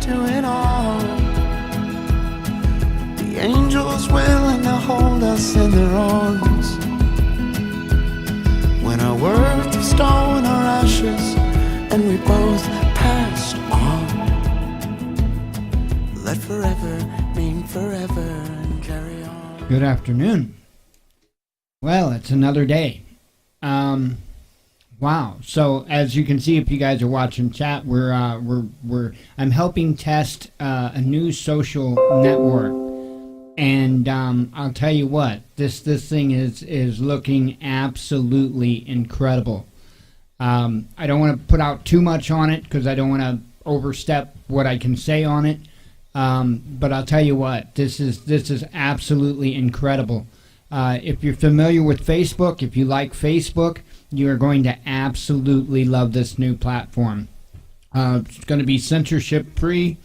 do it all. The angels willing to hold us in their arms. When our worth of stone or ashes, and we both passed on. Let forever mean forever and carry on. Good afternoon. Well, it's another day. Wow. So as you can see, if you guys are watching chat, I'm helping test a new social network, and I'll tell you what, this thing is looking absolutely incredible. I don't want to put out too much on it because I don't want to overstep what I can say on it. But I'll tell you what, this is absolutely incredible. If you're familiar with Facebook, if you like Facebook, you are going to absolutely love this new platform. It's going to be censorship free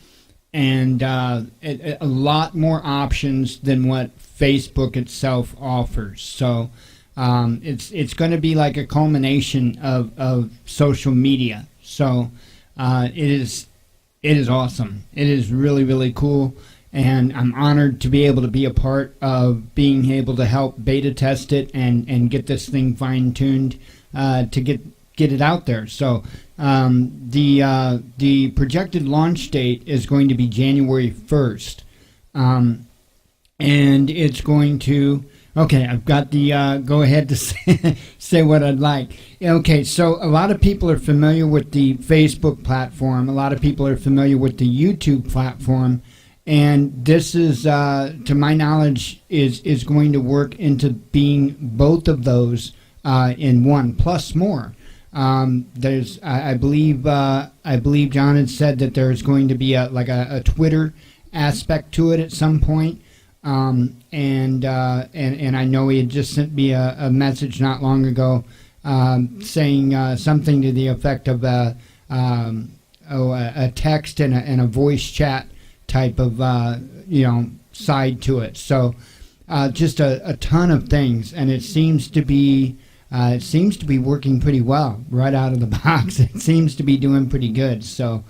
and a lot more options than what Facebook itself offers. So it's going to be like a culmination of social media. So it is awesome. It is really, really cool. And I'm honored to be able to be a part of being able to help beta test it and get this thing fine-tuned to get it out there. So the projected launch date is going to be January 1st. And it's going to... Okay, I've got the go ahead to say what I'd like. Okay, so a lot of people are familiar with the Facebook platform. A lot of people are familiar with the YouTube platform. And this is, to my knowledge, is going to work into being both of those in one, plus more. There's, I believe John had said that there's going to be a Twitter aspect to it at some point. And I know he had just sent me a message not long ago saying something to the effect of a text and a voice chat type of side to it. So just a ton of things, and it seems to be working pretty well right out of the box. It seems to be doing pretty good. So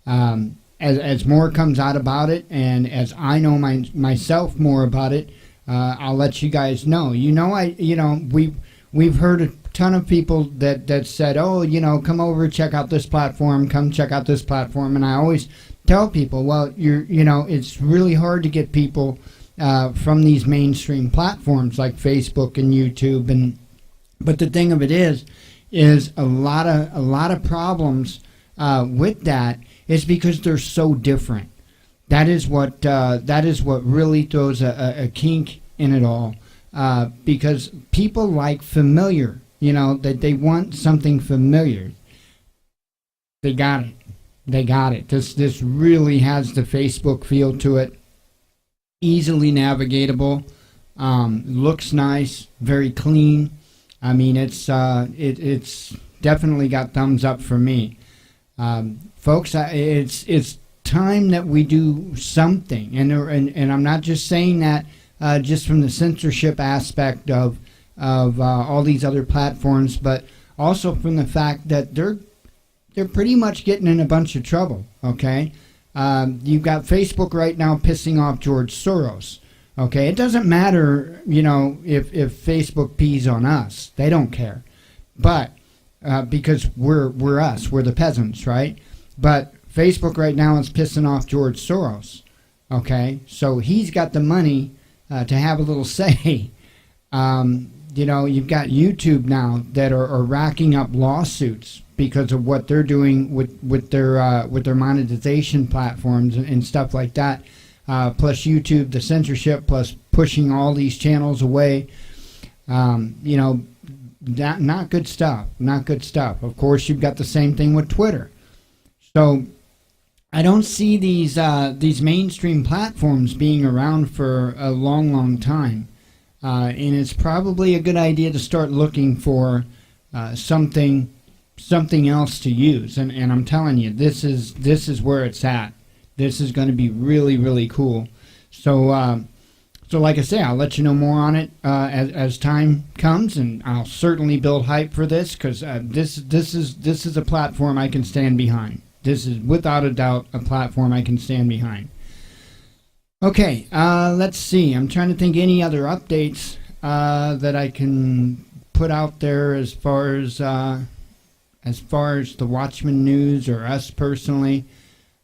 as more comes out about it, and as I know myself more about it, I'll let you guys know. We've heard a ton of people that said, oh, come over, check out this platform, come check out this platform, and I always tell people, well, it's really hard to get people from these mainstream platforms like Facebook and YouTube, but the thing of it is a lot of problems with that is because they're so different. That is what really throws a kink in it all, because people like familiar, that they want something familiar. They got it. This really has the Facebook feel to it. Easily navigatable. Looks nice. Very clean. I mean, it's definitely got thumbs up for me. Folks, it's time that we do something. And I'm not just saying that just from the censorship aspect of all these other platforms, but also from the fact that they're pretty much getting in a bunch of trouble, okay? You've got Facebook right now pissing off George Soros, okay? It doesn't matter, if Facebook pees on us. They don't care. But, because we're us, we're the peasants, right? But Facebook right now is pissing off George Soros, okay? So he's got the money to have a little say. You've got YouTube now that are racking up lawsuits because of what they're doing with their monetization platforms and stuff like that. Plus YouTube, the censorship, plus pushing all these channels away. Not good stuff. Not good stuff. Of course, you've got the same thing with Twitter. So I don't see these mainstream platforms being around for a long, long time. And it's probably a good idea to start looking for something else to use. And I'm telling you, this is where it's at. This is going to be really, really cool. So like I say, I'll let you know more on it as time comes, and I'll certainly build hype for this because this is a platform I can stand behind. This is without a doubt a platform I can stand behind. Okay, let's see. I'm trying to think any other updates that I can put out there as far as the Watchman news or us personally.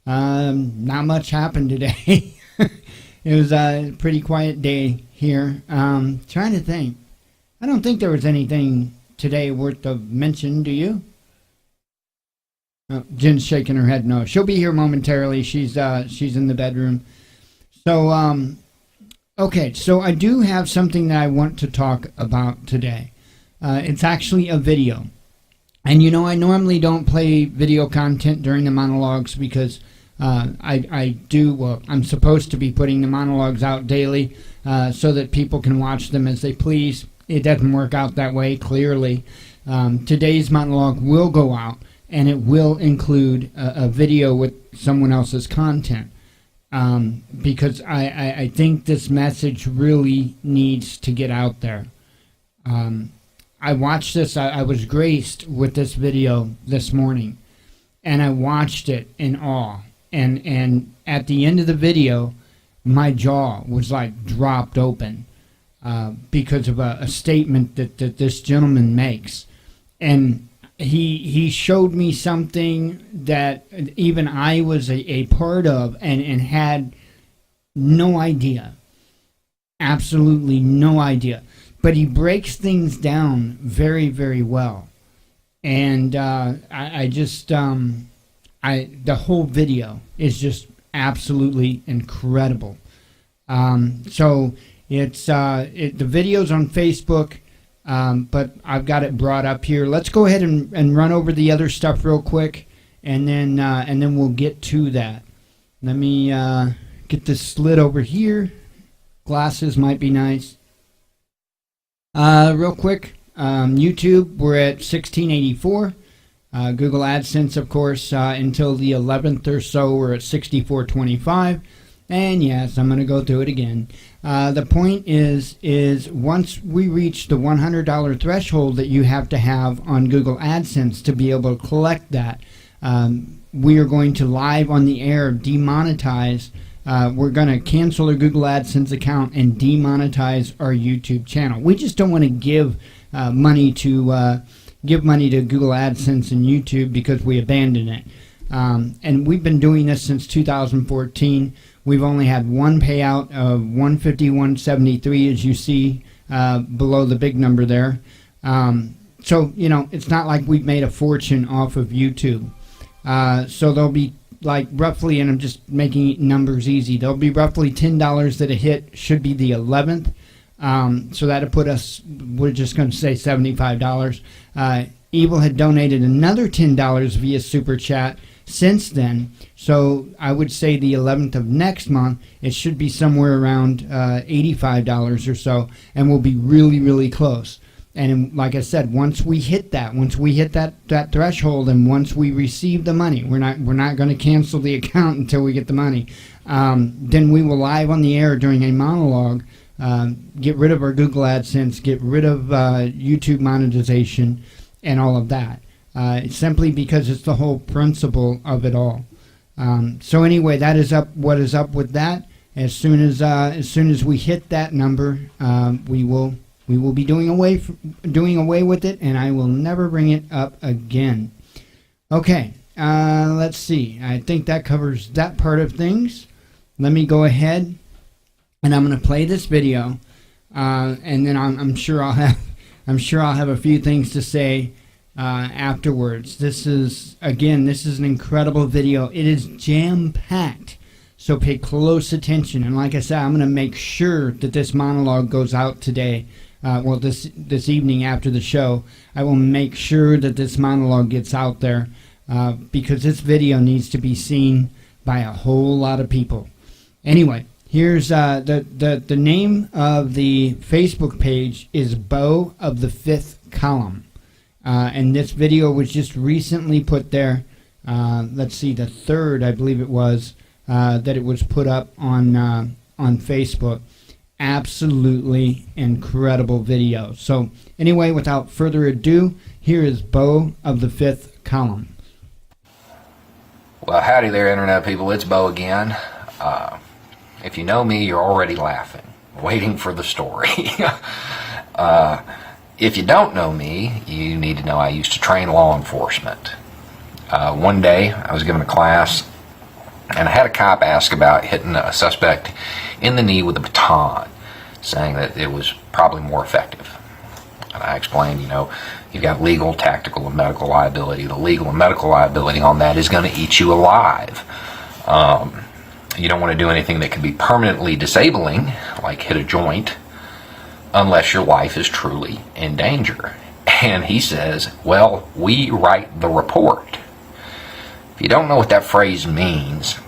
Not much happened today. It was a pretty quiet day here. Trying to think. I don't think there was anything today worth of mention. Do you? Oh, Jen's shaking her head no. She'll be here momentarily. She's in the bedroom. So okay, so I do have something that I want to talk about today. It's actually a video. And you know, I normally don't play video content during the monologues because I'm supposed to be putting the monologues out daily so that people can watch them as they please. It doesn't work out that way, clearly. Today's monologue will go out, and it will include a video with someone else's content. Because I think this message really needs to get out there. I watched this, I was graced with this video this morning, and I watched it in awe. And at the end of the video, my jaw was like dropped open because of a statement that this gentleman makes. And he showed me something that even I was a part of and had no idea. Absolutely no idea. But he breaks things down very, very well. And the whole video is just absolutely incredible. So it's the video's on Facebook. But I've got it brought up here. Let's go ahead and run over the other stuff real quick, and then we'll get to that. Let me get this slid over here. Glasses might be nice. Real quick, YouTube, we're at 1684. Google AdSense, of course, until the 11th or so, we're at 6425. And yes, I'm going to go through it again. The point is once we reach the $100 threshold that you have to have on Google AdSense to be able to collect that, we are going to live on the air demonetize. We're going to cancel our Google AdSense account and demonetize our YouTube channel. We just don't want to give money to Google AdSense and YouTube because we abandoned it. And we've been doing this since 2014. We've only had one payout of $151.73, as you see below the big number there. So, you know, it's not like we've made a fortune off of YouTube. So there'll be like roughly, and I'm just making numbers easy, there'll be roughly $10 that a hit should be the 11th. So that'll put us, we're just going to say $75. Evil had donated another $10 via Super Chat since then. So I would say the 11th of next month, it should be somewhere around $85 or so, and we'll be really, really close. And like I said, once we hit that threshold, and once we receive the money, we're not going to cancel the account until we get the money. Then we will live on the air during a monologue, get rid of our Google AdSense, get rid of YouTube monetization, and all of that. It's simply because it's the whole principle of it all. So anyway, that is up. What is up with that? As soon as we hit that number, we will be doing away with it, and I will never bring it up again. Okay, let's see. I think that covers that part of things. Let me go ahead, and I'm going to play this video, and then I'm sure I'll have a few things to say afterwards. This is an incredible video. It is jam-packed, so pay close attention. And like I said, I'm going to make sure that this monologue goes out today. This evening after the show, I will make sure that this monologue gets out there because this video needs to be seen by a whole lot of people. Anyway, here's the name of the Facebook page is Beau of the Fifth Column. And this video was just recently put there. Let's see, the 3rd, I believe it was, that it was put up on Facebook. Absolutely incredible video. So anyway, without further ado, here is Beau of the Fifth Column. Well, howdy there, Internet people. It's Bo again. If you know me, you're already laughing, waiting for the story. If you don't know me, you need to know I used to train law enforcement. One day, I was given a class, and I had a cop ask about hitting a suspect in the knee with a baton, saying that it was probably more effective. And I explained, you've got legal, tactical, and medical liability. The legal and medical liability on that is going to eat you alive. You don't want to do anything that could be permanently disabling, like hit a joint, unless your life is truly in danger. And he says, well, we write the report. If you don't know what that phrase means,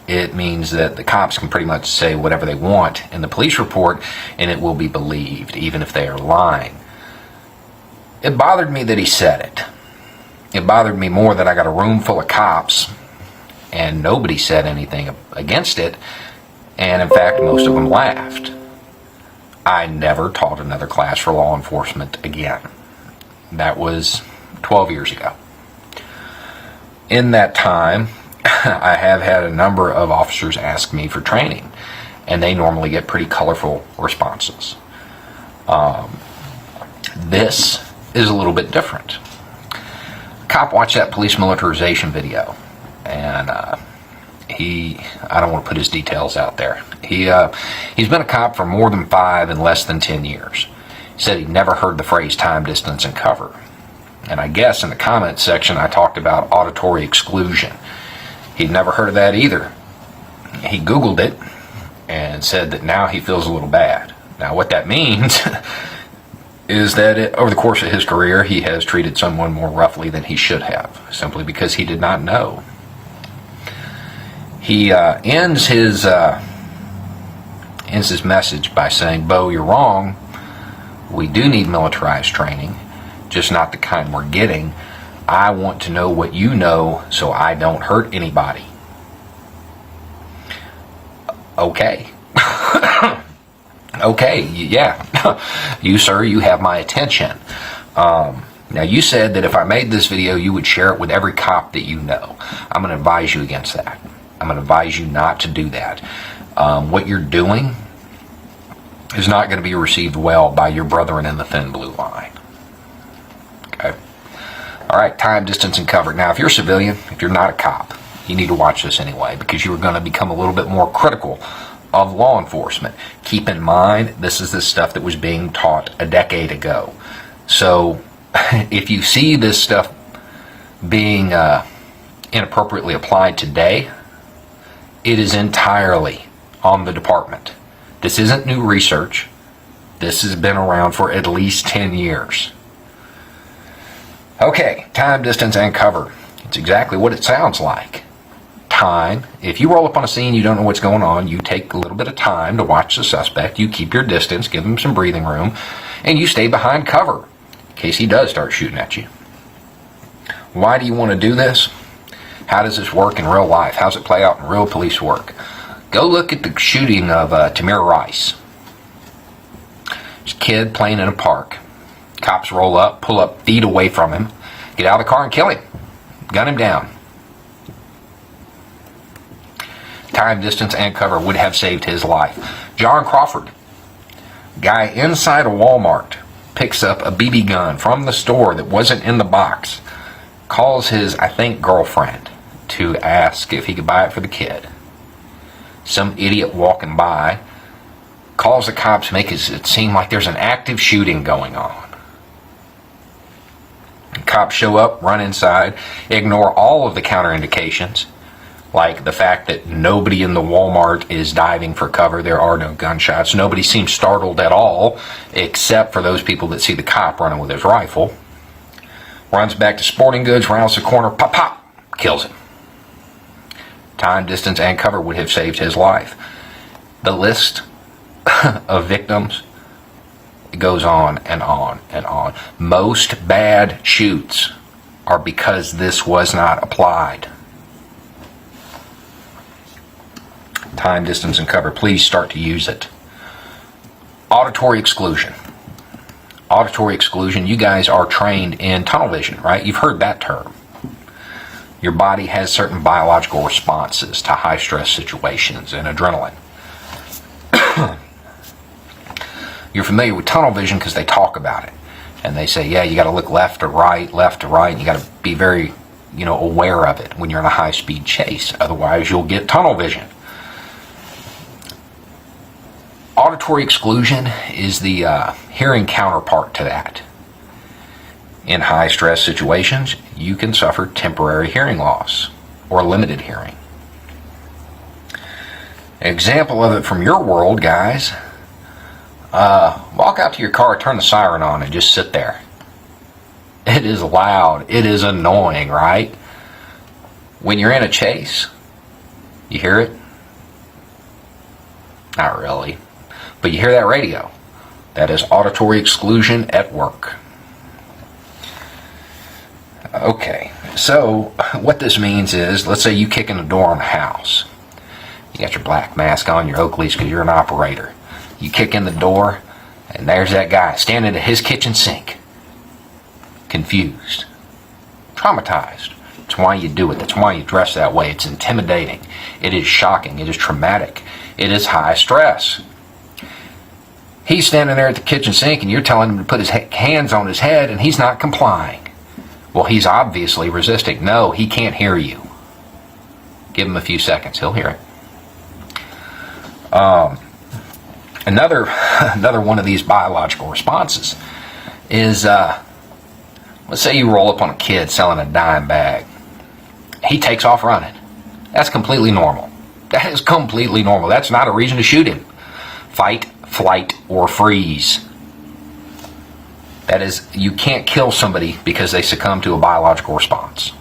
it means that the cops can pretty much say whatever they want in the police report, and it will be believed, even if they are lying. It bothered me that he said it. It bothered me more that I got a room full of cops, and nobody said anything against it, and in fact, most of them laughed. I never taught another class for law enforcement again. That was 12 years ago. In that time, I have had a number of officers ask me for training, and they normally get pretty colorful responses. This is a little bit different. A cop watched that police militarization video, and I don't want to put his details out there. He's been a cop for more than 5 and less than 10 years. He said he'd never heard the phrase time, distance, and cover. And I guess in the comments section I talked about auditory exclusion. He'd never heard of that either. He Googled it and said that now he feels a little bad. Now what that means is that over the course of his career he has treated someone more roughly than he should have, simply because he did not know. He ends his message by saying, Bo, you're wrong. We do need militarized training, just not the kind we're getting. I want to know what you know so I don't hurt anybody. Okay. Okay, yeah. You, sir, you have my attention. Now, you said that if I made this video, you would share it with every cop that you know. I'm going to advise you against that. I'm going to advise you not to do that. What you're doing is not going to be received well by your brethren in the thin blue line. Okay? All right, time, distance, and cover. Now, if you're a civilian, if you're not a cop, you need to watch this anyway, because you are going to become a little bit more critical of law enforcement. Keep in mind, this is the stuff that was being taught a decade ago. So, if you see this stuff being inappropriately applied today, it is entirely on the department. This isn't new research. This has been around for at least 10 years. Okay, time, distance, and cover. It's exactly what it sounds like. Time. If you roll up on a scene, you don't know what's going on, you take a little bit of time to watch the suspect, you keep your distance, give him some breathing room, and you stay behind cover in case he does start shooting at you. Why do you want to do this? How does this work in real life? How does it play out in real police work? Go look at the shooting of Tamir Rice. There's a kid playing in a park. Cops roll up, pull up feet away from him, get out of the car and kill him. Gun him down. Time, distance, and cover would have saved his life. John Crawford, guy inside a Walmart, picks up a BB gun from the store that wasn't in the box, calls his, I think, girlfriend to ask if he could buy it for the kid. Some idiot walking by calls the cops, makes it seem like there's an active shooting going on. Cops show up, run inside, ignore all of the counterindications, like the fact that nobody in the Walmart is diving for cover. There are no gunshots. Nobody seems startled at all, except for those people that see the cop running with his rifle. Runs back to sporting goods, rounds the corner, pop, pop, kills him. Time, distance, and cover would have saved his life. The list of victims goes on and on and on. Most bad shoots are because this was not applied. Time, distance, and cover. Please start to use it. Auditory exclusion. Auditory exclusion. You guys are trained in tunnel vision, right? You've heard that term. Your body has certain biological responses to high stress situations and adrenaline. You're familiar with tunnel vision because they talk about it. And they say, yeah, you got to look left to right, and you got to be very, aware of it when you're in a high-speed chase. Otherwise, you'll get tunnel vision. Auditory exclusion is the hearing counterpart to that. In high-stress situations, you can suffer temporary hearing loss or limited hearing. An example of it from your world, guys. Walk out to your car, turn the siren on, and just sit there. It is loud. It is annoying, right? When you're in a chase, you hear it? Not really. But you hear that radio. That is auditory exclusion at work. Okay, so what this means is, let's say you kick in the door on a house. You got your black mask on, your Oakleys, because you're an operator. You kick in the door, and there's that guy standing at his kitchen sink. Confused. Traumatized. That's why you do it. That's why you dress that way. It's intimidating. It is shocking. It is traumatic. It is high stress. He's standing there at the kitchen sink, and you're telling him to put his hands on his head, and he's not complying. Well, he's obviously resisting. No, he can't hear you. Give him a few seconds. He'll hear it. Another one of these biological responses is, let's say you roll up on a kid selling a dime bag. He takes off running. That's completely normal. That is completely normal. That's not a reason to shoot him. Fight, flight, or freeze. That is, you can't kill somebody because they succumb to a biological response.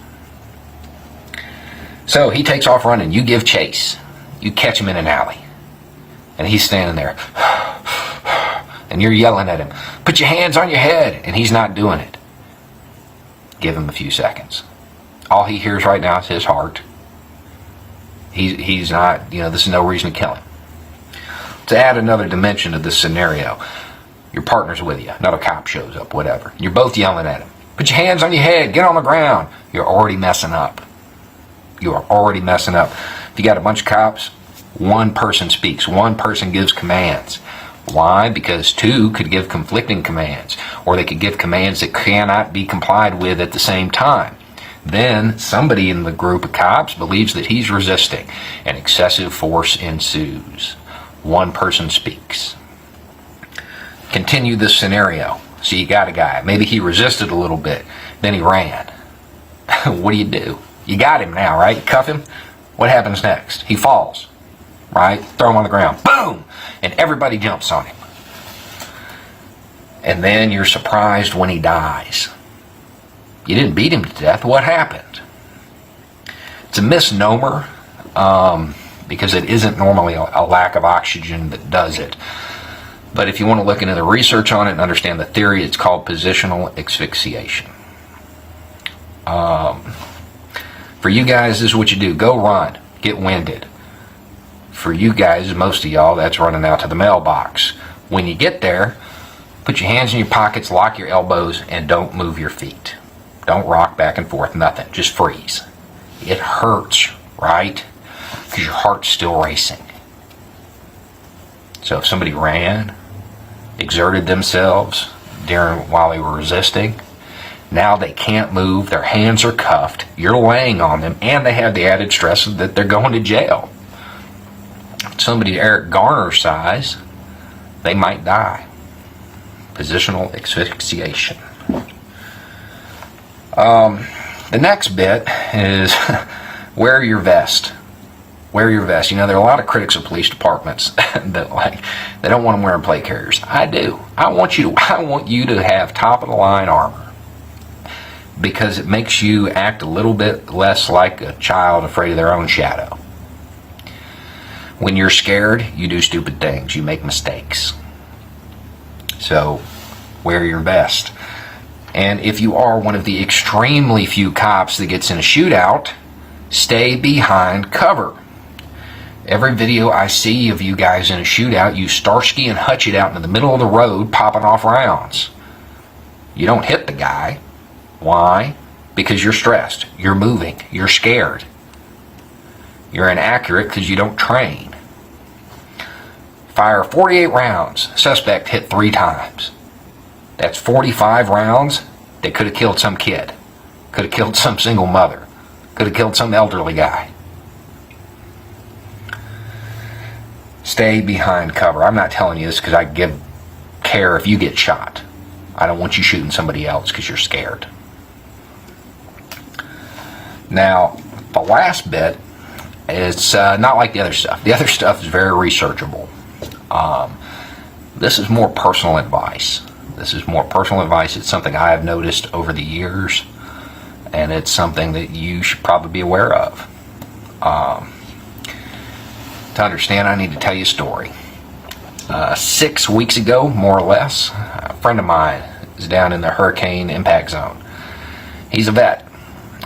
So he takes off running. You give chase. You catch him in an alley. And he's standing there. And you're yelling at him, put your hands on your head. And he's not doing it. Give him a few seconds. All he hears right now is his heart. He's not, this is no reason to kill him. To add another dimension to this scenario, your partner's with you. Another cop shows up, whatever. You're both yelling at him. Put your hands on your head. Get on the ground. You're already messing up. You are already messing up. If you got a bunch of cops, one person speaks. One person gives commands. Why? Because two could give conflicting commands, or they could give commands that cannot be complied with at the same time. Then somebody in the group of cops believes that he's resisting, and excessive force ensues. One person speaks. Continue this scenario. So you got a guy. Maybe he resisted a little bit. Then he ran. What do? You got him now, right? You cuff him. What happens next? He falls. Right? Throw him on the ground. Boom! And everybody jumps on him. And then you're surprised when he dies. You didn't beat him to death. What happened? It's a misnomer because it isn't normally a lack of oxygen that does it. But if you want to look into the research on it and understand the theory, it's called positional asphyxiation. For you guys, this is what you do. Go run. Get winded. For you guys, most of y'all, that's running out to the mailbox. When you get there, put your hands in your pockets, lock your elbows, and don't move your feet. Don't rock back and forth, nothing. Just freeze. It hurts, right? Because your heart's still racing. So if somebody ran, exerted themselves while they were resisting, now they can't move, their hands are cuffed, you're laying on them, and they have the added stress that they're going to jail. Somebody Eric Garner's size, they might die. Positional asphyxiation. The next bit is wear your vest. Wear your vest. There are a lot of critics of police departments that they don't want them wearing plate carriers. I do. I want you to have top of the line armor because it makes you act a little bit less like a child afraid of their own shadow. When you're scared, you do stupid things. You make mistakes. So, wear your vest. And if you are one of the extremely few cops that gets in a shootout, stay behind cover. Every video I see of you guys in a shootout, you Starsky and Hutch it out into the middle of the road popping off rounds. You don't hit the guy. Why? because you're stressed, you're moving, you're scared. You're inaccurate because you don't train. Fire 48 rounds. Suspect hit 3 times. That's 45 rounds that could have killed some kid. Could have killed some single mother. Could have killed some elderly guy. Stay behind cover. I'm not telling you this because I care if you get shot. I don't want you shooting somebody else because you're scared. Now, the last bit is not like the other stuff. The other stuff is very researchable. This is more personal advice. It's something I have noticed over the years, and it's something that you should probably be aware of. To understand, I need to tell you a story. 6 weeks ago, more or less, a friend of mine is down in the hurricane impact zone. He's a vet,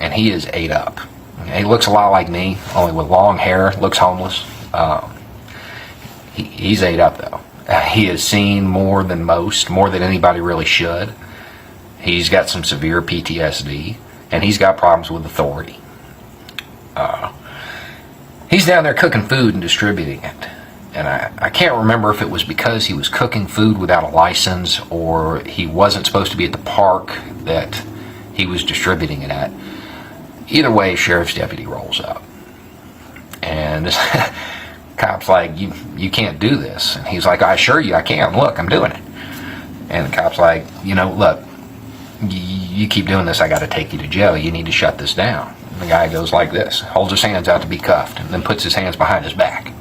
and he is ate up. He looks a lot like me, only with long hair, looks homeless. He's ate up, though. He has seen more than most, more than anybody really should. He's got some severe PTSD, and he's got problems with authority. He's down there cooking food and distributing it. And I can't remember if it was because he was cooking food without a license or he wasn't supposed to be at the park that he was distributing it at. Either way, a sheriff's deputy rolls up. And this cop's like, you can't do this. And he's like, I assure you I can. Look, I'm doing it. And the cop's like, look, you keep doing this, I got to take you to jail. You need to shut this down. And the guy goes like this, holds his hands out to be cuffed, and then puts his hands behind his back.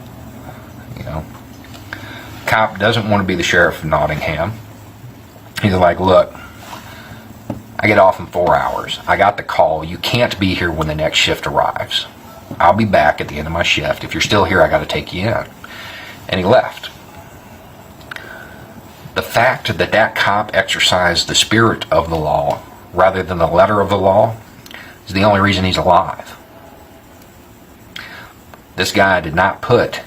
Cop doesn't want to be the sheriff of Nottingham. He's like, look, I get off in 4 hours. I got the call. You can't be here when the next shift arrives. I'll be back at the end of my shift. If you're still here, I got to take you in. And he left. The fact that that cop exercised the spirit of the law rather than the letter of the law is the only reason he's alive. This guy did not put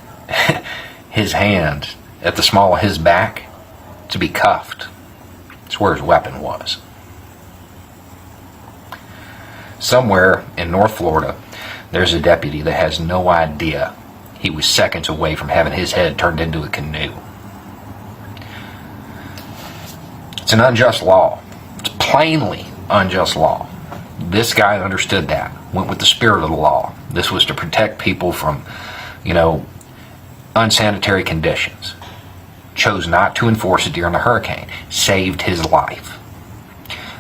his hand at the small of his back to be cuffed. It's where his weapon was. Somewhere in North Florida, there's a deputy that has no idea he was seconds away from having his head turned into a canoe. It's an unjust law. It's plainly unjust law. This guy understood that, went with the spirit of the law. This was to protect people from, unsanitary conditions. Chose not to enforce it during the hurricane. Saved his life.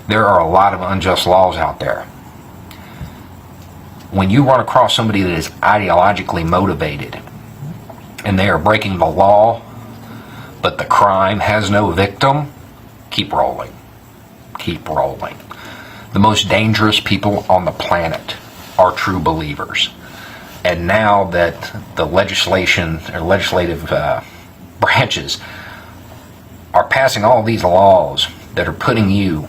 There are a lot of unjust laws out there. When you run across somebody that is ideologically motivated and they are breaking the law, but the crime has no victim, keep rolling. Keep rolling. The most dangerous people on the planet are true believers. And now that the legislative branches are passing all these laws that are putting you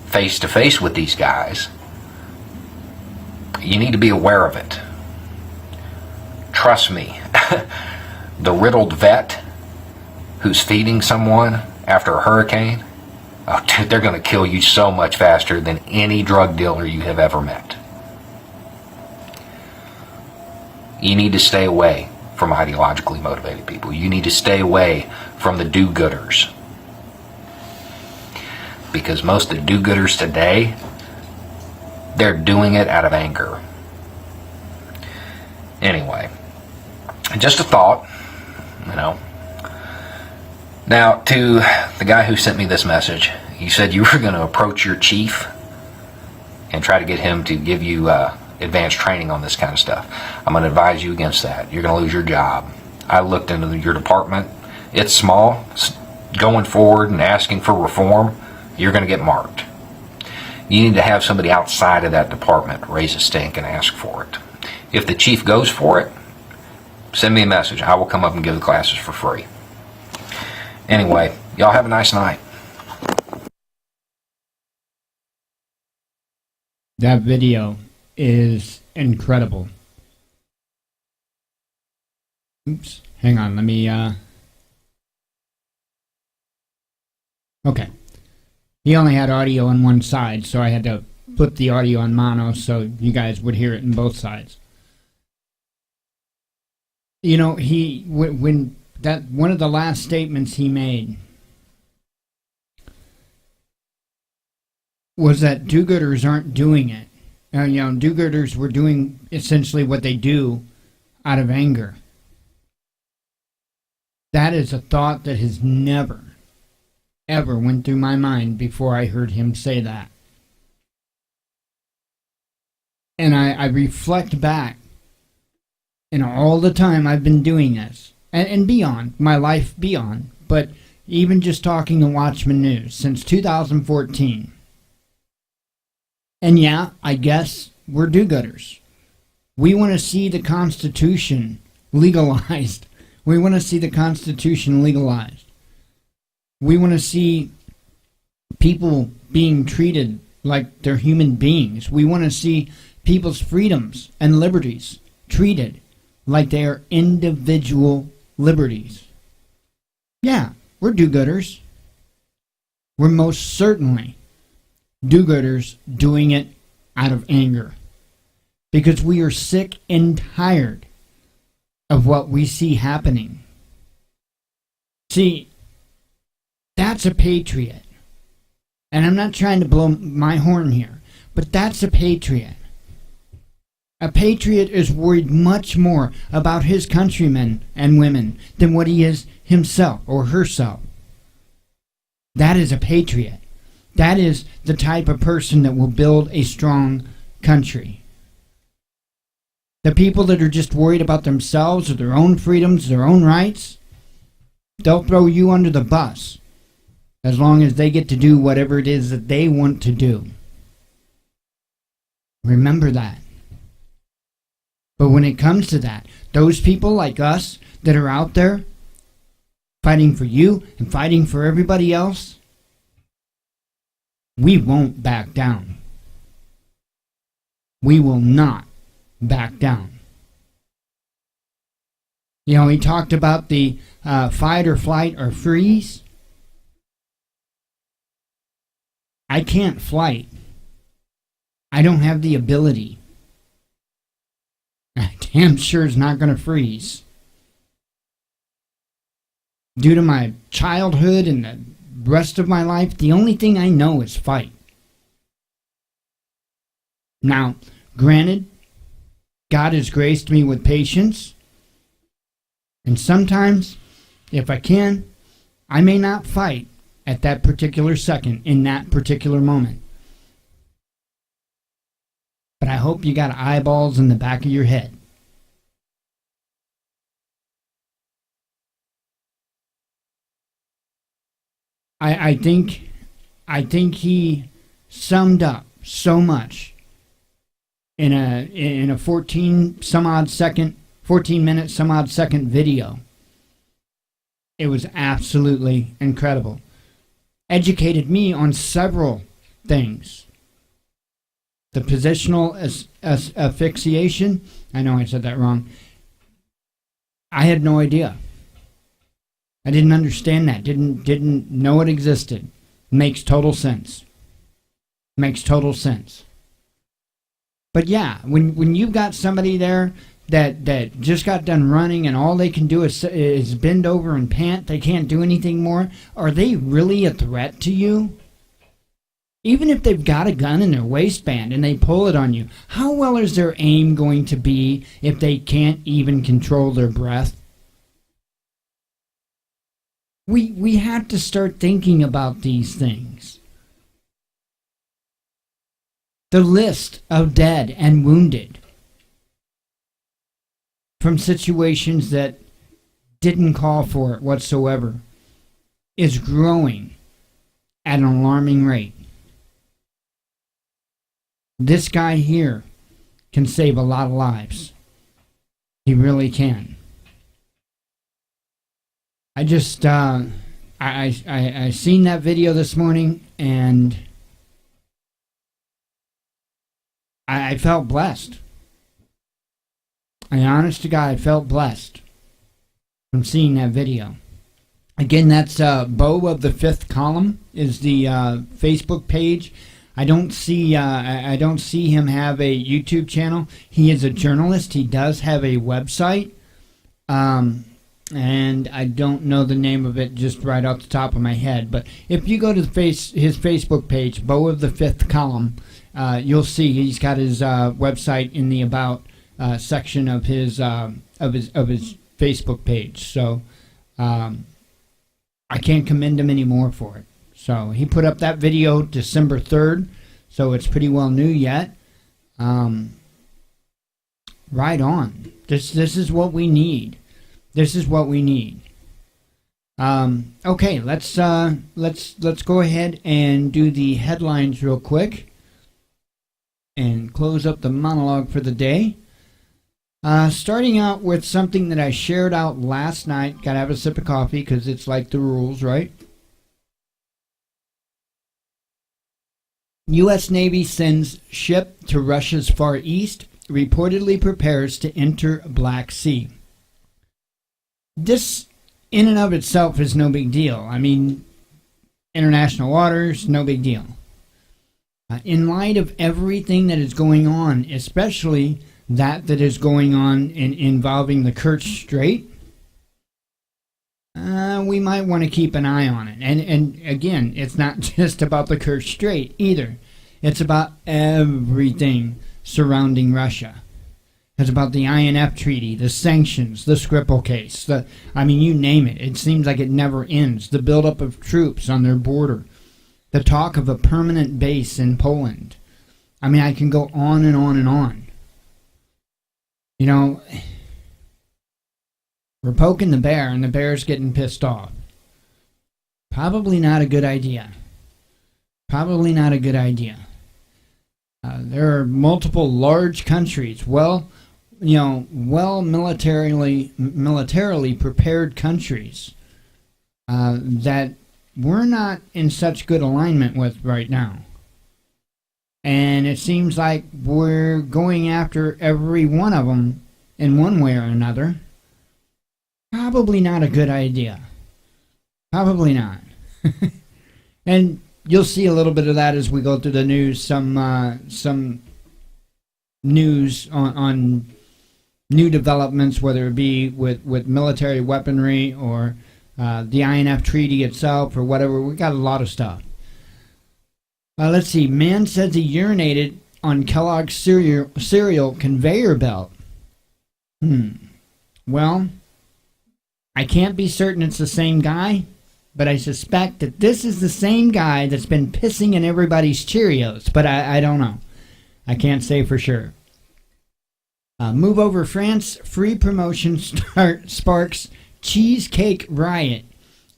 face to face with these guys, you need to be aware of it. Trust me, the riddled vet who's feeding someone after a hurricane, oh, dude, they're going to kill you so much faster than any drug dealer you have ever met. You need to stay away from ideologically motivated people. You need to stay away from the do-gooders. Because most of the do-gooders today, they're doing it out of anger. Anyway, just a thought, Now, to the guy who sent me this message, you said you were going to approach your chief and try to get him to give you advanced training on this kind of stuff. I'm going to advise you against that. You're going to lose your job. I looked into your department. It's small. Going forward and asking for reform, you're going to get marked. You need to have somebody outside of that department raise a stink and ask for it. If the chief goes for it, send me a message. I will come up and give the classes for free. Anyway, y'all have a nice night. That video is incredible. Oops. Hang on, let me, Okay. He only had audio on one side, so I had to flip the audio on mono so you guys would hear it in both sides. You know, when that one of the last statements he made was that do-gooders aren't doing it. Do-gooders were doing essentially what they do out of anger. That is a thought that has never, ever went through my mind before I heard him say that. And I reflect back, and all the time I've been doing this, and beyond, my life beyond, but even just talking to Watchman News since 2014. And yeah, I guess we're do-gooders. We want to see the Constitution legalized. We want to see the Constitution legalized. We want to see people being treated like they're human beings. We want to see people's freedoms and liberties treated like they are individual liberties. Yeah, we're do-gooders. We're most certainly do-gooders doing it out of anger, because we are sick and tired of what we see happening. See, that's a patriot. And I'm not trying to blow my horn here, but that's a patriot. A patriot is worried much more about his countrymen and women than what he is himself or herself. That is a patriot. That is the type of person that will build a strong country. The people that are just worried about themselves or their own freedoms, their own rights, they'll throw you under the bus as long as they get to do whatever it is that they want to do. Remember that. But when it comes to that, those people like us that are out there fighting for you and fighting for everybody else, we won't back down. We will not back down. You know, he talked about the fight or flight or freeze. I can't flight. I don't have the ability. I damn sure is not going to freeze. Due to my childhood and the rest of my life, the only thing I know is fight. Now, granted, God has graced me with patience, and sometimes, if I can, I may not fight at that particular second, in that particular moment. But I hope you got eyeballs in the back of your head. I think he summed up so much in a 14 minute some odd second video. It was absolutely incredible. Educated me on several things. The positional asphyxiation. I know I said that wrong. I had no idea. I didn't understand that. Didn't know it existed. Makes total sense. Makes total sense. But yeah, when you've got somebody there that just got done running and all they can do is bend over and pant, they can't do anything more, are they really a threat to you? Even if they've got a gun in their waistband and they pull it on you, how well is their aim going to be if they can't even control their breath? We have to start thinking about these things. The list of dead and wounded from situations that didn't call for it whatsoever is growing at an alarming rate. This guy here can save a lot of lives. He really can. I just, I seen that video this morning, and I felt blessed. Honest to God, I felt blessed from seeing that video. Again, that's Beau of the Fifth Column is the Facebook page. I don't see I don't see him have a YouTube channel. He is a journalist. He does have a website, and I don't know the name of it just right off the top of my head. But if you go to his Facebook page, Beau of the Fifth Column, you'll see he's got his website in the About section of his Facebook page. So I can't commend him anymore for it. So he put up that video December 3rd, so it's pretty well new yet. Right on. This is what we need. This is what we need. Okay, let's go ahead and do the headlines real quick and close up the monologue for the day. Starting out with something that I shared out last night. Gotta have a sip of coffee because it's like the rules, right? U.S. Navy sends ship to Russia's Far East, reportedly prepares to enter Black Sea. This, in and of itself, is no big deal. I mean, international waters, no big deal. In light of everything that is going on, especially that is going on involving the Kerch Strait, we might want to keep an eye on it. And again, it's not just about the Kerch Strait either. It's about everything surrounding Russia. It's about the INF Treaty, the sanctions, the Skripal case. You name it. It seems like it never ends. The buildup of troops on their border. The talk of a permanent base in Poland. I can go on and on and on. You know, we're poking the bear and the bear's getting pissed off. Probably not a good idea. Probably not a good idea. There are multiple large countries, militarily prepared countries that we're not in such good alignment with right now. And it seems like we're going after every one of them in one way or another. Probably not a good idea. Probably not. And you'll see a little bit of that as we go through the news. Some news on new developments, whether it be with military weaponry or the INF Treaty itself or whatever. We got a lot of stuff. Let's see. Man says he urinated on Kellogg's cereal conveyor belt. Well, I can't be certain it's the same guy, but I suspect that this is the same guy that's been pissing in everybody's Cheerios, but I don't know. I can't say for sure. Move over France. Free promotion sparks cheesecake riot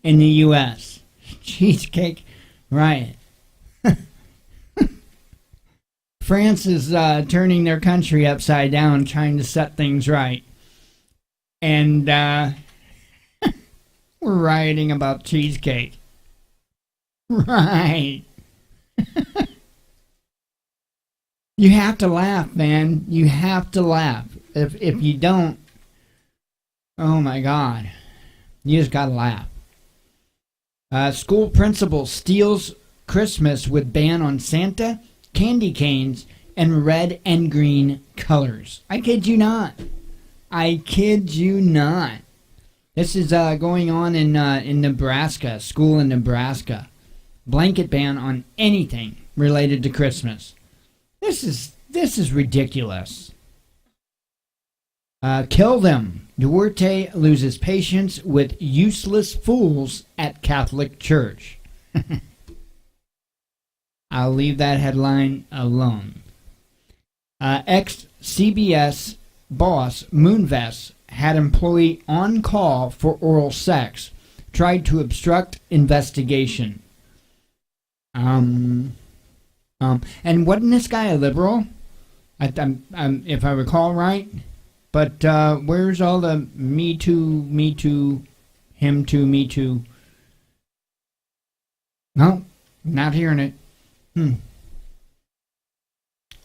in the U.S. Cheesecake riot. France is turning their country upside down, trying to set things right. And we're rioting about cheesecake. Right. You have to laugh, man. You have to laugh. If you don't, oh my God. You just gotta laugh. School principal steals Christmas with ban on Santa, candy canes, and red and green colors. I kid you not. I kid you not. This is going on in Nebraska, school in Nebraska. Blanket ban on anything related to Christmas. This is ridiculous. Kill them. Duarte loses patience with useless fools at Catholic Church. I'll leave that headline alone. Ex-CBS boss Moonves had employee on call for oral sex, tried to obstruct investigation. And wasn't this guy a liberal? If I recall right. But where's all the Me Too, him too, me too? No, not hearing it.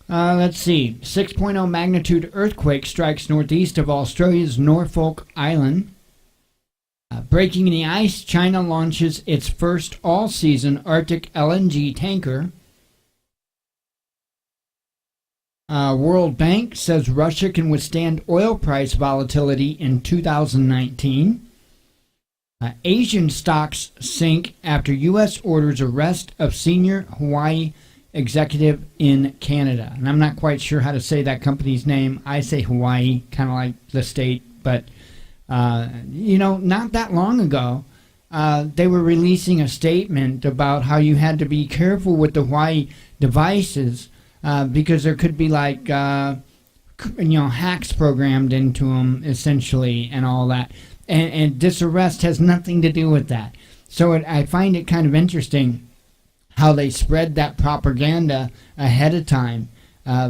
Let's see. 6.0 magnitude earthquake strikes northeast of Australia's Norfolk Island. Breaking the ice, China launches its first all-season Arctic LNG tanker. World Bank says Russia can withstand oil price volatility in 2019. Asian stocks sink after U.S. orders arrest of senior Hawaii executive in Canada. And I'm not quite sure how to say that company's name. I say Hawaii, kind of like the state. But, not that long ago, they were releasing a statement about how you had to be careful with the Hawaii devices because there could be hacks programmed into them, essentially, and all that. And this arrest has nothing to do with that. So I find it kind of interesting how they spread that propaganda ahead of time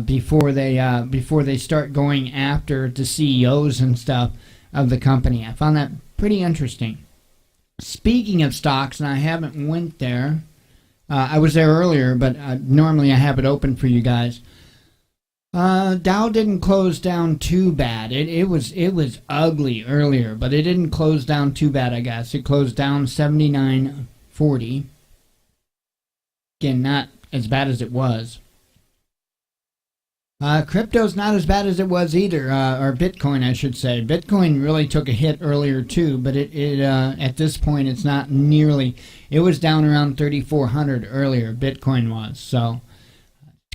before they start going after the CEOs and stuff of the company. I found that pretty interesting. Speaking of stocks, and I haven't went there. I was there earlier, but normally I have it open for you guys. Dow didn't close down too bad. It was ugly earlier, but it didn't close down too bad, I guess. It closed down 79.40. Again, not as bad as it was. Crypto's not as bad as it was either, or Bitcoin, I should say. Bitcoin really took a hit earlier too, but it at this point it's not nearly. It was down around 3,400 earlier. Bitcoin was, so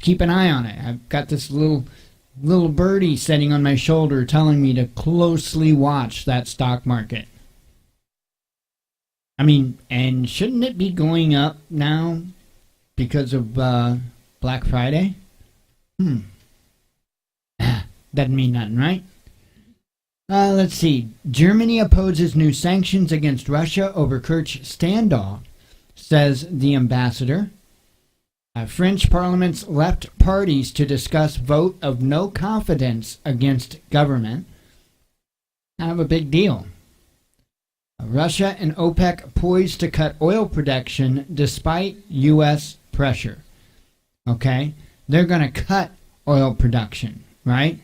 keep an eye on it. I've got this little birdie sitting on my shoulder telling me to closely watch that stock market. I mean, and shouldn't it be going up now because of Black Friday? Doesn't mean nothing, right? Let's see. Germany opposes new sanctions against Russia over Kerch standoff, says the ambassador. French parliament's left parties to discuss vote of no confidence against government. Kind of a big deal. Russia and OPEC poised to cut oil production despite U.S. pressure. Okay? They're going to cut oil production, right?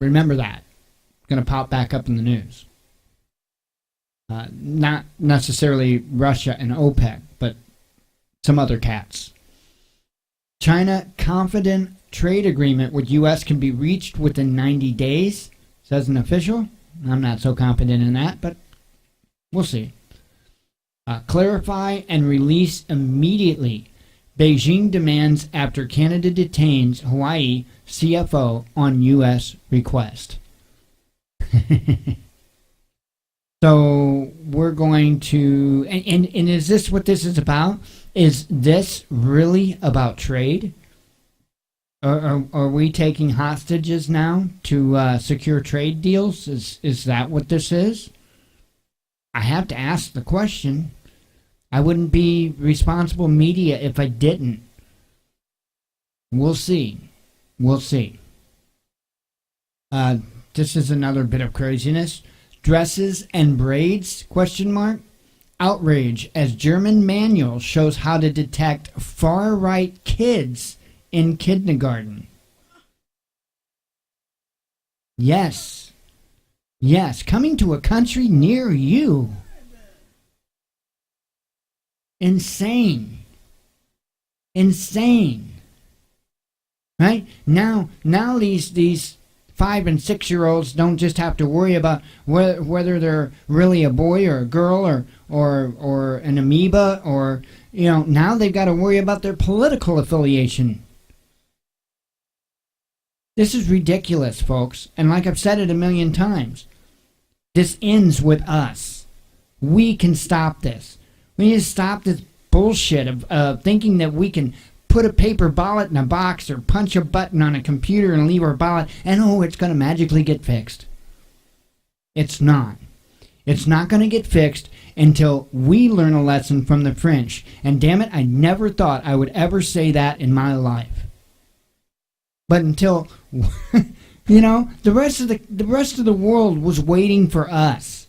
Remember that. It's going to pop back up in the news. Not necessarily Russia and OPEC, but some other cats. China confident trade agreement with U.S. can be reached within 90 days, says an official. I'm not so confident in that, but we'll see. Clarify and release immediately. Beijing demands after Canada detains Hawaii CFO on U.S. request. So we're going to... And is this what this is about? Is this really about trade? Are we taking hostages now to secure trade deals? Is that what this is? I have to ask the question. I wouldn't be responsible media if I didn't. We'll see. We'll see. This is another bit of craziness. Dresses and braids? ? Outrage as German manual shows how to detect far-right kids in kindergarten. Yes. Yes, coming to a country near you. Insane. Insane. Right? Now these 5 and 6 year olds don't just have to worry about whether they're really a boy or a girl or an amoeba or, now they've got to worry about their political affiliation. This is ridiculous, folks. And like I've said it a million times, this ends with us. We can stop this. We need to stop this bullshit of thinking that we can put a paper ballot in a box or punch a button on a computer and leave our ballot and it's going to magically get fixed. It's not. It's not going to get fixed until we learn a lesson from the French. And damn it, I never thought I would ever say that in my life. But until, the rest of the world was waiting for us.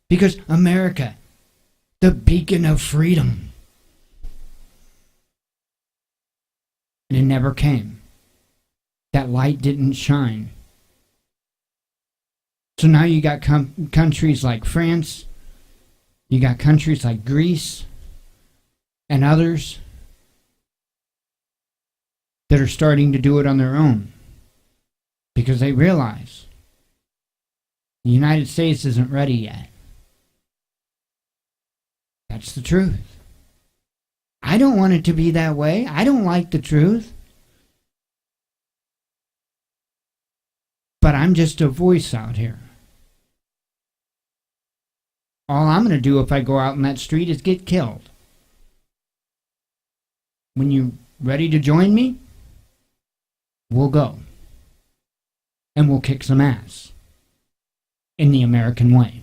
Because America, the beacon of freedom. And it never came. That light didn't shine. So now you got countries like France, you got countries like Greece, and others that are starting to do it on their own because they realize the United States isn't ready yet. That's the truth. I don't want it to be that way. I don't like the truth. But I'm just a voice out here. All I'm going to do if I go out in that street is get killed. When you're ready to join me, we'll go. And we'll kick some ass. In the American way.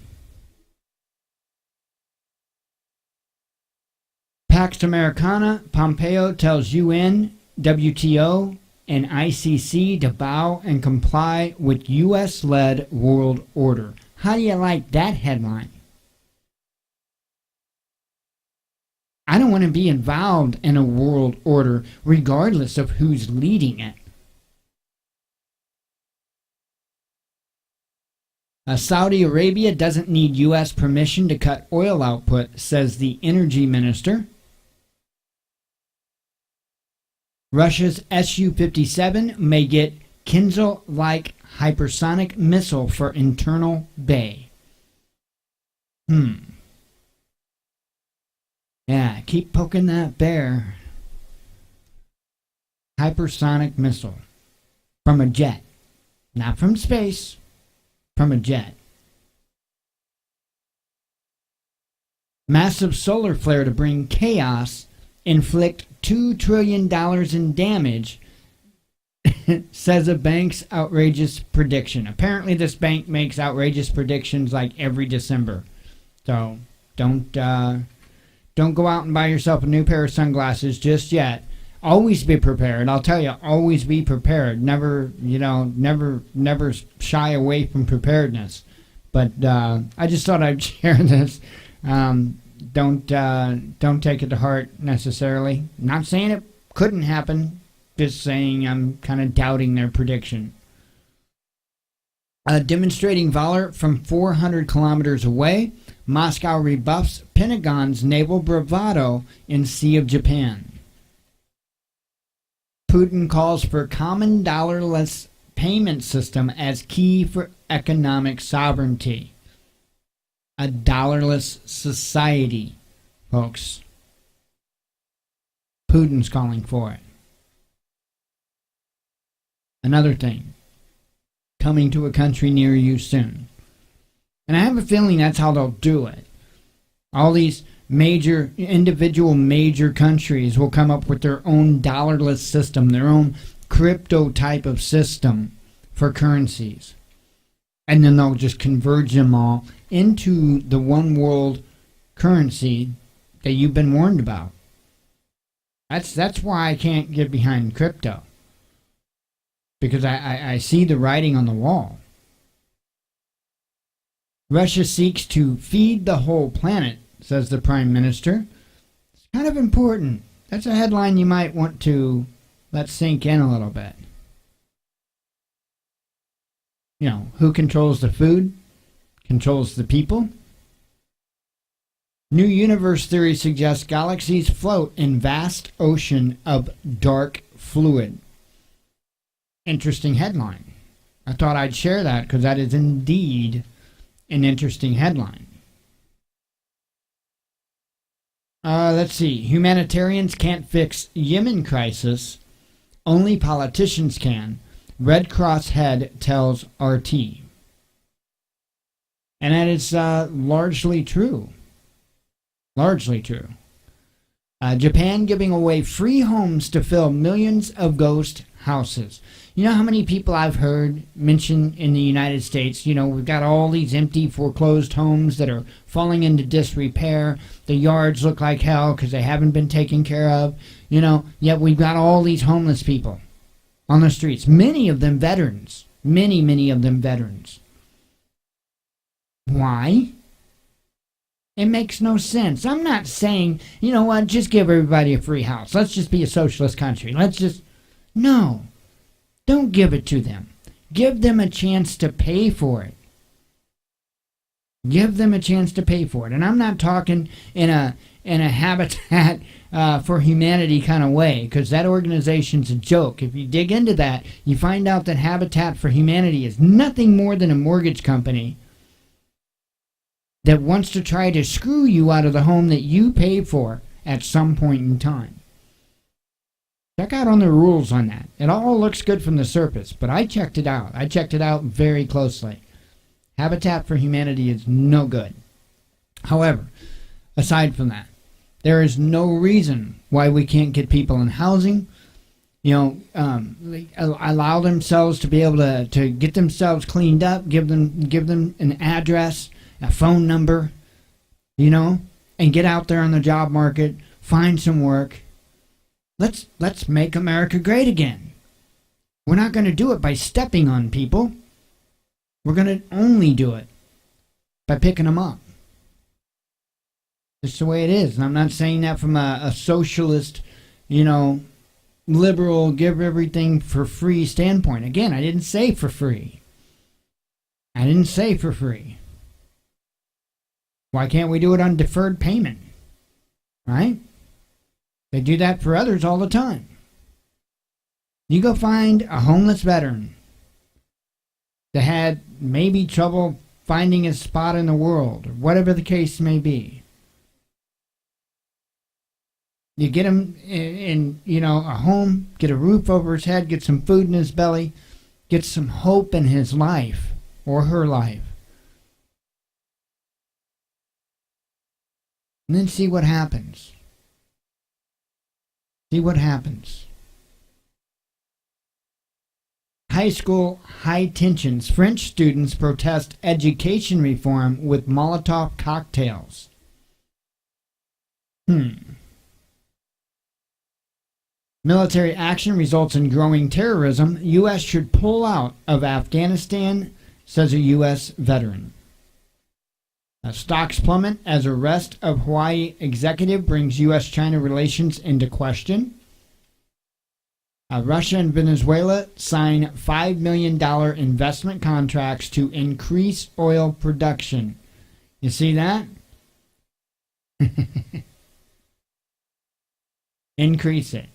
Pax Americana, Pompeo tells UN, WTO, and ICC to bow and comply with U.S.-led world order. How do you like that headline? I don't want to be involved in a world order regardless of who's leading it. Saudi Arabia doesn't need U.S. permission to cut oil output, says the energy minister. Russia's Su-57 may get Kinzhal-like hypersonic missile for internal bay. Yeah, keep poking that bear. Hypersonic missile. From a jet. Not from space. From a jet. Massive solar flare to bring chaos. Inflict $2 trillion in damage, says a bank's outrageous prediction. Apparently this bank makes outrageous predictions like every December. So don't go out and buy yourself a new pair of sunglasses just yet. Always be prepared. I'll tell you, always be prepared. Never shy away from preparedness. But I just thought I'd share this. Don't take it to heart necessarily. Not saying it couldn't happen. Just saying I'm kind of doubting their prediction. Demonstrating valor from 400 kilometers away, Moscow rebuffs Pentagon's naval bravado in Sea of Japan. Putin calls for common dollarless payment system as key for economic sovereignty. A dollarless society, folks. Putin's calling for it. Another thing, coming to a country near you soon. And I have a feeling that's how they'll do it. All these individual major countries will come up with their own dollarless system, their own crypto type of system for currencies. And then they'll just converge them all into the one world currency that you've been warned about. That's why I can't get behind crypto. Because I see the writing on the wall. Russia seeks to feed the whole planet, says the Prime Minister. It's kind of important. That's a headline you might want to let sink in a little bit. You know, who controls the food? Controls the people? New universe theory suggests galaxies float in vast ocean of dark fluid. Interesting headline. I thought I'd share that because that is indeed an interesting headline. Let's see. Humanitarians can't fix Yemen crisis. Only politicians can. Red Cross head tells RT. And that is largely true. Largely true. Japan giving away free homes to fill millions of ghost houses. You know how many people I've heard mention in the United States, you know, we've got all these empty foreclosed homes that are falling into disrepair. The yards look like hell because they haven't been taken care of. You know, yet we've got all these homeless people on the streets. Many of them veterans. Many of them veterans. Why? It makes no sense. I'm not saying, you know what, just give everybody a free house. Let's just be a socialist country. No. Don't give it to them. Give them a chance to pay for it. Give them a chance to pay for it. And I'm not talking in in a Habitat for Humanity kind of way, because that organization's a joke. If you dig into that, you find out that Habitat for Humanity is nothing more than a mortgage company that wants to try to screw you out of the home that you pay for at some point in time. Check out on the rules on that. It all looks good from the surface, but I checked it out. I checked it out very closely. Habitat for Humanity is no good. However, aside from that, there is no reason why we can't get people in housing. Allow themselves to be able to get themselves cleaned up, give them an address, a phone number, and get out there on the job market, find some work. Let's make America great again. We're not going to do it by stepping on people. We're going to only do it by picking them up. It's the way it is. And I'm not saying that from a socialist, liberal, give everything for free standpoint. Again, I didn't say for free. Why can't we do it on deferred payment? Right? They do that for others all the time. You go find a homeless veteran that had maybe trouble finding a spot in the world, or whatever the case may be. You get him in a home, get a roof over his head, get some food in his belly, get some hope in his life or her life. And then see what happens. See what happens. High school high tensions. French students protest education reform with Molotov cocktails. Military action results in growing terrorism. U.S. should pull out of Afghanistan, says a U.S. veteran. Stocks plummet as arrest of Hawaii executive brings U.S.-China relations into question. Russia and Venezuela sign $5 million investment contracts to increase oil production. You see that? Increase it.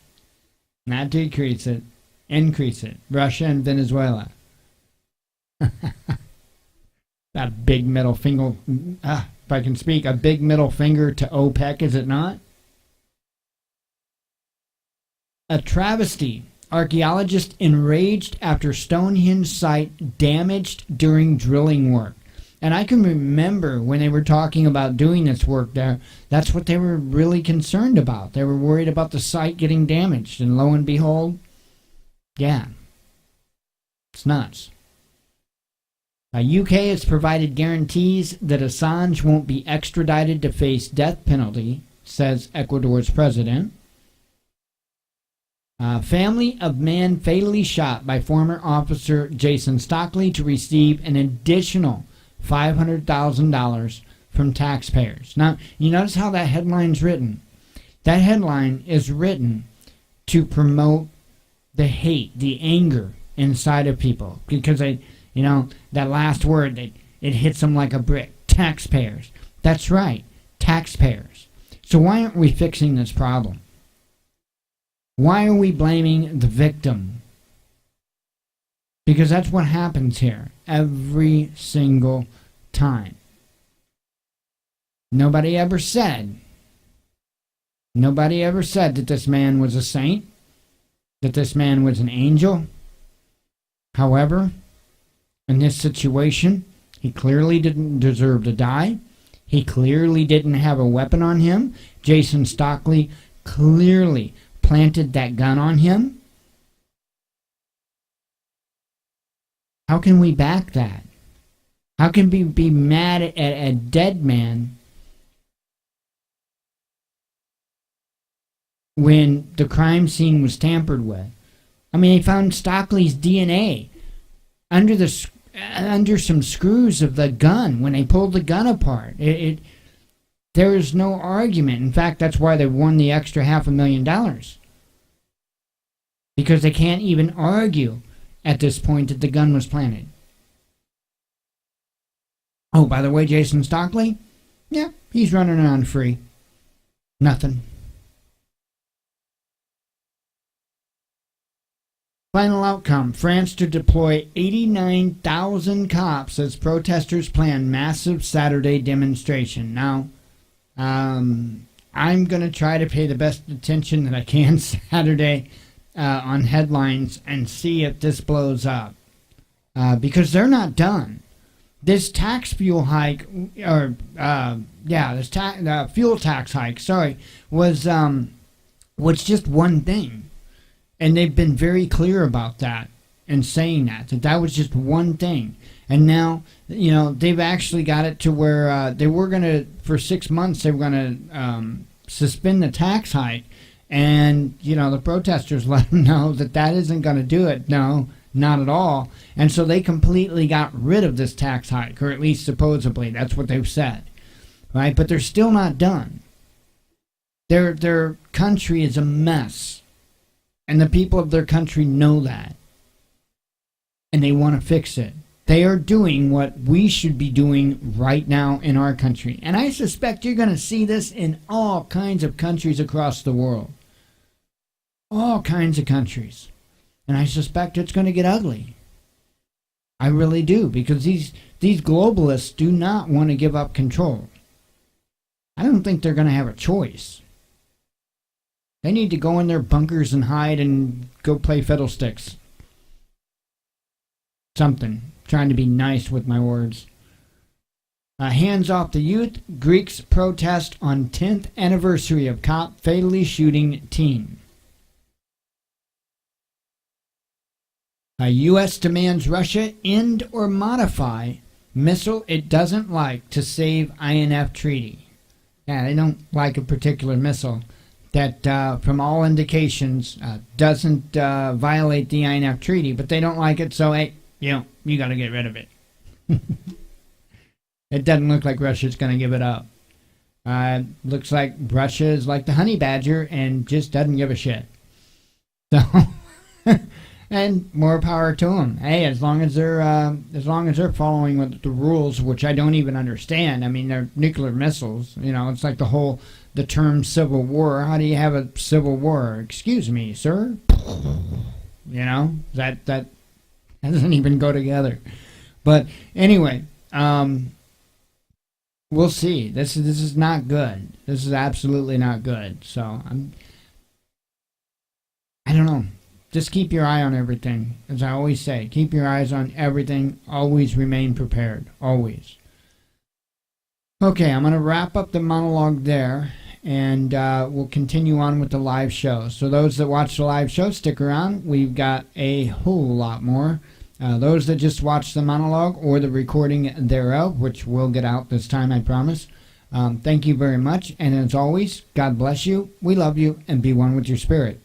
Not decrease it. Increase it. Russia and Venezuela. That big middle finger, if I can speak, a big middle finger to OPEC, is it not? A travesty. Archaeologist enraged after Stonehenge site damaged during drilling work. And I can remember when they were talking about doing this work there, that's what they were really concerned about. They were worried about the site getting damaged. And lo and behold, yeah, it's nuts. UK has provided guarantees that Assange won't be extradited to face death penalty, says Ecuador's president. Family of man fatally shot by former officer Jason Stockley to receive an additional $500,000 from taxpayers. Now, you notice how that headline's written. That headline is written to promote the hate, the anger inside of people. Because that last word, it hits them like a brick. Taxpayers. That's right. Taxpayers. So why aren't we fixing this problem? Why are we blaming the victim? Because that's what happens here every single time. Nobody ever said that this man was a saint, that this man was an angel. However, in this situation, he clearly didn't deserve to die. He clearly didn't have a weapon on him. Jason Stockley clearly planted that gun on him. How can we back that? How can we be mad at a dead man when the crime scene was tampered with? I mean, they found Stockley's DNA under some screws of the gun when they pulled the gun apart. There is no argument. In fact, that's why they won the extra $500,000. Because they can't even argue at this point that the gun was planted. Oh, by the way, Jason Stockley? Yeah, he's running around free. Nothing. Final outcome, France to deploy 89,000 cops as protesters plan massive Saturday demonstration. Now, I'm going to try to pay the best attention that I can Saturday on headlines and see if this blows up. Because they're not done. This tax fuel hike, fuel tax hike, was just one thing. And they've been very clear about that and saying that was just one thing. And now, they've actually got it to where they were going to, for 6 months, they were going to suspend the tax hike. And, the protesters let them know that isn't going to do it. No, not at all. And so they completely got rid of this tax hike, or at least supposedly. That's what they've said. Right? But they're still not done. Their country is a mess. And the people of their country know that. And they want to fix it. They are doing what we should be doing right now in our country. And I suspect you're going to see this in all kinds of countries across the world. All kinds of countries. And I suspect it's going to get ugly. I really do. Because these globalists do not want to give up control. I don't think they're going to have a choice. They need to go in their bunkers and hide and go play fiddlesticks. Something. Trying to be nice with my words. Hands off the youth. Greeks protest on 10th anniversary of cop fatally shooting teen. U.S. demands Russia end or modify missile it doesn't like to save INF treaty. Yeah, they don't like a particular missile that, from all indications, doesn't violate the INF treaty, but they don't like it, so, hey, you got to get rid of it. It doesn't look like Russia's going to give it up. Looks like Russia is like the honey badger and just doesn't give a shit. So, and more power to them. Hey, as long as they're following with the rules, which I don't even understand. I mean, they're nuclear missiles. It's like the term civil war. How do you have a civil war? Excuse me, sir. That doesn't even go together. But anyway, we'll see. This is not good. This is absolutely not good. So I don't know. Just keep your eye on everything. As I always say, keep your eyes on everything. Always remain prepared. Always. Okay, I'm going to wrap up the monologue there, and we'll continue on with the live show. So those that watch the live show, stick around. We've got a whole lot more. Those that just watch the monologue or the recording thereof, which will get out this time, I promise. Thank you very much. And as always, God bless you. We love you, and be one with your spirit.